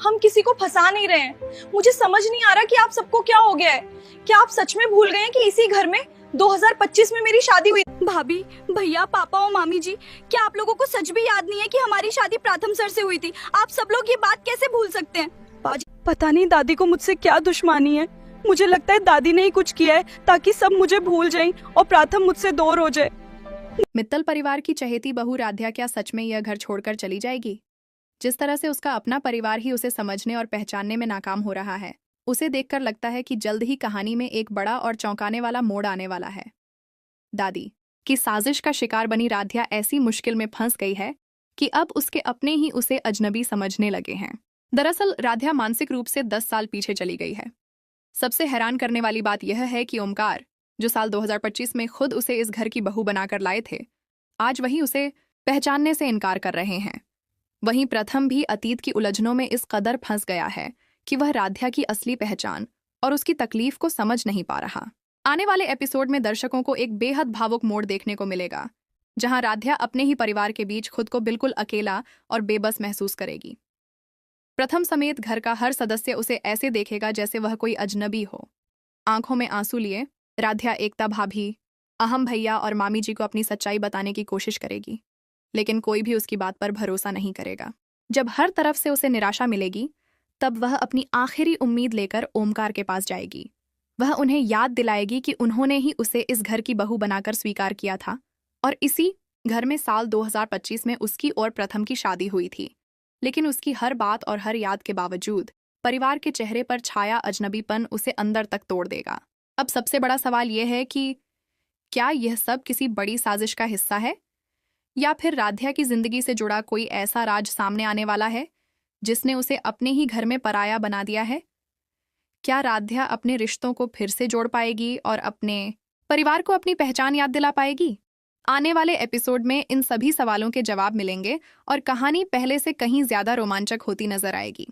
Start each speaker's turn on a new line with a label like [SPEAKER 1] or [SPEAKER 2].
[SPEAKER 1] हम किसी को फंसा नहीं रहे हैं। मुझे समझ नहीं आ रहा कि आप सबको क्या हो गया है। क्या आप सच में भूल गए हैं कि इसी घर में 2025 में मेरी शादी हुई?
[SPEAKER 2] भाभी, भैया, पापा और मामी जी, क्या आप लोगों को सच भी याद नहीं है कि हमारी शादी प्रथम सर से हुई थी? आप सब लोग ये बात कैसे भूल सकते हैं?
[SPEAKER 1] पता नहीं दादी को मुझसे क्या दुश्मनी है। मुझे लगता है दादी ने ही कुछ किया है ताकि सब मुझे भूल जाएं और प्रथम मुझसे दूर हो जाए।
[SPEAKER 3] मित्तल परिवार की चहेती बहू राध्या क्या सच में यह घर छोड़कर चली जाएगी? जिस तरह से उसका अपना परिवार ही उसे समझने और पहचानने में नाकाम हो रहा है, उसे देखकर लगता है कि जल्द ही कहानी में एक बड़ा और चौंकाने वाला मोड़ आने वाला है। दादी की साजिश का शिकार बनी राध्या ऐसी मुश्किल में फंस गई है कि अब उसके अपने ही उसे अजनबी समझने लगे हैं। दरअसल राध्या मानसिक रूप से 10 साल पीछे चली गई है। सबसे हैरान करने वाली बात यह है कि ओमकार, जो साल 2025 में खुद उसे इस घर की बहू बनाकर लाए थे, आज वही उसे पहचानने से इनकार कर रहे हैं। वहीं प्रथम भी अतीत की उलझनों में इस कदर फंस गया है कि वह राध्या की असली पहचान और उसकी तकलीफ को समझ नहीं पा रहा। आने वाले एपिसोड में दर्शकों को एक बेहद भावुक मोड़ देखने को मिलेगा, जहां राध्या अपने ही परिवार के बीच खुद को बिल्कुल अकेला और बेबस महसूस करेगी। प्रथम समेत घर का हर सदस्य उसे ऐसे देखेगा जैसे वह कोई अजनबी हो। आंखों में आंसू लिए राध्या एकता भाभी, अहम भैया और मामी जी को अपनी सच्चाई बताने की कोशिश करेगी, लेकिन कोई भी उसकी बात पर भरोसा नहीं करेगा। जब हर तरफ से उसे निराशा मिलेगी, तब वह अपनी आखिरी उम्मीद लेकर ओमकार के पास जाएगी। वह उन्हें याद दिलाएगी कि उन्होंने ही उसे इस घर की बहू बनाकर स्वीकार किया था और इसी घर में साल 2025 में उसकी और प्रथम की शादी हुई थी। लेकिन उसकी हर बात और हर याद के बावजूद परिवार के चेहरे पर छाया अजनबीपन उसे अंदर तक तोड़ देगा। अब सबसे बड़ा सवाल यह है कि क्या यह सब किसी बड़ी साजिश का हिस्सा है, या फिर राध्या की जिंदगी से जुड़ा कोई ऐसा राज सामने आने वाला है जिसने उसे अपने ही घर में पराया बना दिया है? क्या राध्या अपने रिश्तों को फिर से जोड़ पाएगी और अपने परिवार को अपनी पहचान याद दिला पाएगी? आने वाले एपिसोड में इन सभी सवालों के जवाब मिलेंगे और कहानी पहले से कहीं ज्यादा रोमांचक होती नजर आएगी।